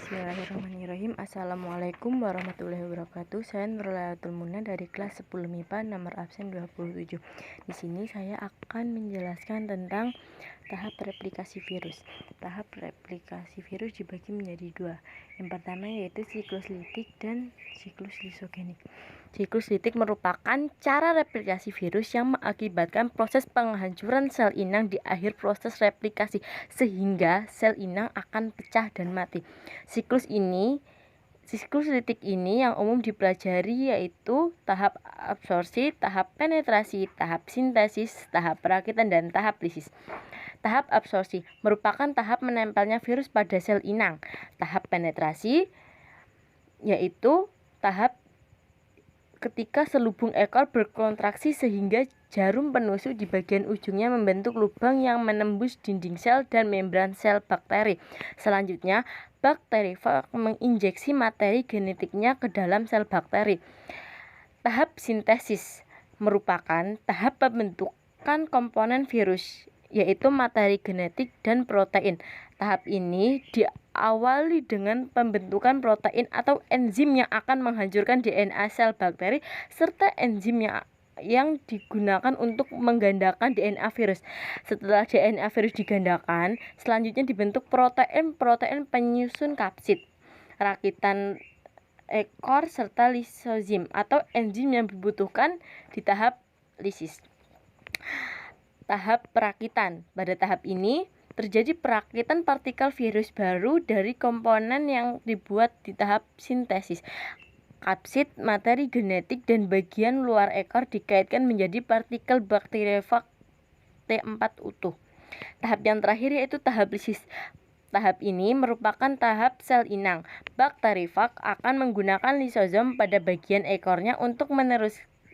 Bismillahirrahmanirrahim. Assalamualaikum warahmatullahi wabarakatuh. Saya Nurlayatul Muna dari kelas 10 MIPA nomor absen 27. Di sini saya akan menjelaskan tentang tahap replikasi virus. Tahap replikasi virus dibagi menjadi dua. Yang pertama yaitu siklus litik dan siklus lisogenik. Siklus litik merupakan cara replikasi virus yang mengakibatkan proses penghancuran sel inang di akhir proses replikasi sehingga sel inang akan pecah dan mati. Siklus litik ini yang umum dipelajari yaitu tahap absorpsi, tahap penetrasi, tahap sintesis, tahap perakitan, dan tahap lisis. Tahap absorpsi merupakan tahap menempelnya virus pada sel inang. Tahap penetrasi yaitu tahap ketika selubung ekor berkontraksi sehingga jarum penusuk di bagian ujungnya membentuk lubang yang menembus dinding sel dan membran sel bakteri. Selanjutnya, bakterifag menginjeksi materi genetiknya ke dalam sel bakteri. Tahap sintesis merupakan tahap pembentukan komponen virus, yaitu materi genetik dan protein. Tahap ini diawali dengan pembentukan protein atau enzim yang akan menghancurkan DNA sel bakteri serta enzim yang digunakan untuk menggandakan DNA virus. Setelah DNA virus digandakan, selanjutnya dibentuk protein penyusun kapsid, rakitan ekor serta lisozim atau enzim yang dibutuhkan di tahap lisis. Tahap perakitan. Pada tahap ini terjadi perakitan partikel virus baru dari komponen yang dibuat di tahap sintesis. Kapsid, materi genetik, dan bagian luar ekor dikaitkan menjadi partikel bakteriofag T4 utuh. Tahap yang terakhir yaitu tahap lisis. Tahap ini merupakan tahap sel inang. Bakterifag akan menggunakan lisosom pada bagian ekornya untuk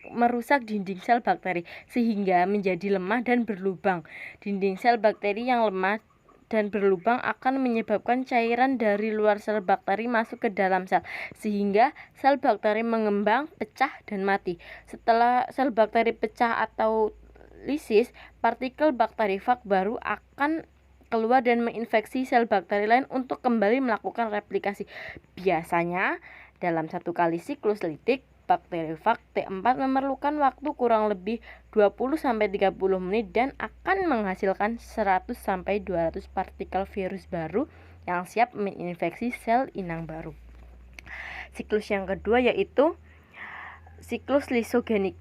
merusak dinding sel bakteri sehingga menjadi lemah dan berlubang. Dinding sel bakteri yang lemah dan berlubang akan menyebabkan cairan dari luar sel bakteri masuk ke dalam sel sehingga sel bakteri mengembang, pecah, dan mati. Setelah sel bakteri pecah atau lisis, partikel bakterifag baru akan keluar dan menginfeksi sel bakteri lain untuk kembali melakukan replikasi. Biasanya dalam satu kali siklus litik, bakterifag T4 memerlukan waktu kurang lebih 20-30 menit dan akan menghasilkan 100-200 partikel virus baru yang siap menginfeksi sel inang baru. Siklus yang kedua yaitu siklus lisogenik.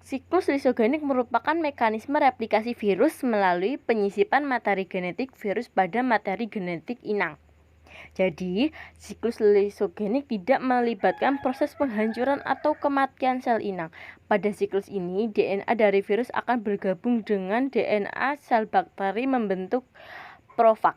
Siklus lisogenik merupakan mekanisme replikasi virus melalui penyisipan materi genetik virus pada materi genetik inang. Jadi, siklus lisogenik tidak melibatkan proses penghancuran atau kematian sel inang. Pada siklus ini, DNA dari virus akan bergabung dengan DNA sel bakteri membentuk profag.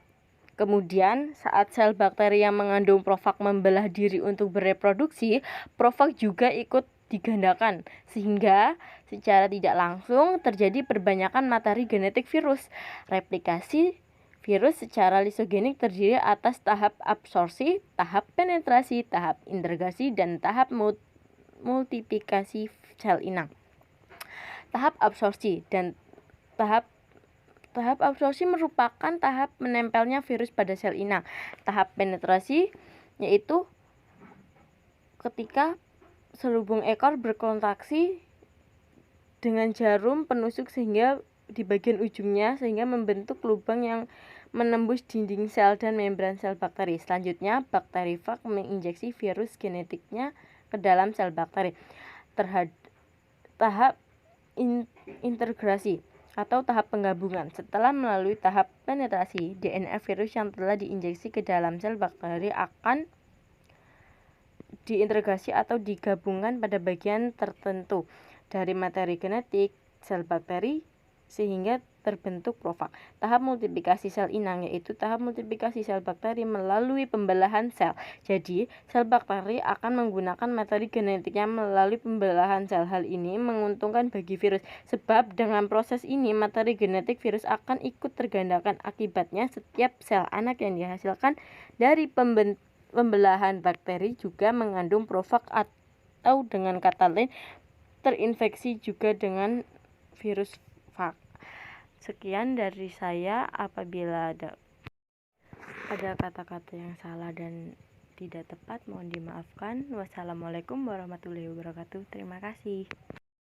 Kemudian, saat sel bakteri yang mengandung profag membelah diri untuk bereproduksi, profag juga ikut digandakan, sehingga secara tidak langsung terjadi perbanyakan materi genetik virus. Replikasi virus secara lisogenik terdiri atas tahap absorpsi, tahap penetrasi, tahap integrasi, dan tahap multiplikasi sel inang. Tahap absorpsi dan tahap absorpsi merupakan tahap menempelnya virus pada sel inang. Tahap penetrasi yaitu ketika selubung ekor berkontraksi dengan jarum penusuk sehingga di bagian ujungnya sehingga membentuk lubang yang menembus dinding sel dan membran sel bakteri. Selanjutnya, bakterifag menginjeksi virus genetiknya ke dalam sel bakteri. Tahap integrasi atau tahap penggabungan. Setelah melalui tahap penetrasi, DNA virus yang telah diinjeksi ke dalam sel bakteri akan diintegrasi atau digabungkan pada bagian tertentu dari materi genetik sel bakteri sehingga terbentuk profag. Tahap multiplikasi sel inang yaitu tahap multiplikasi sel bakteri melalui pembelahan sel. Jadi, sel bakteri akan menggunakan materi genetiknya melalui pembelahan sel. Hal ini menguntungkan bagi virus sebab dengan proses ini materi genetik virus akan ikut tergandakan. Akibatnya, setiap sel anak yang dihasilkan dari pembelahan bakteri juga mengandung profag atau dengan kata lain terinfeksi juga dengan virus fag. Sekian dari saya. Apabila ada kata-kata yang salah dan tidak tepat mohon dimaafkan. Wassalamualaikum warahmatullahi wabarakatuh. Terima kasih.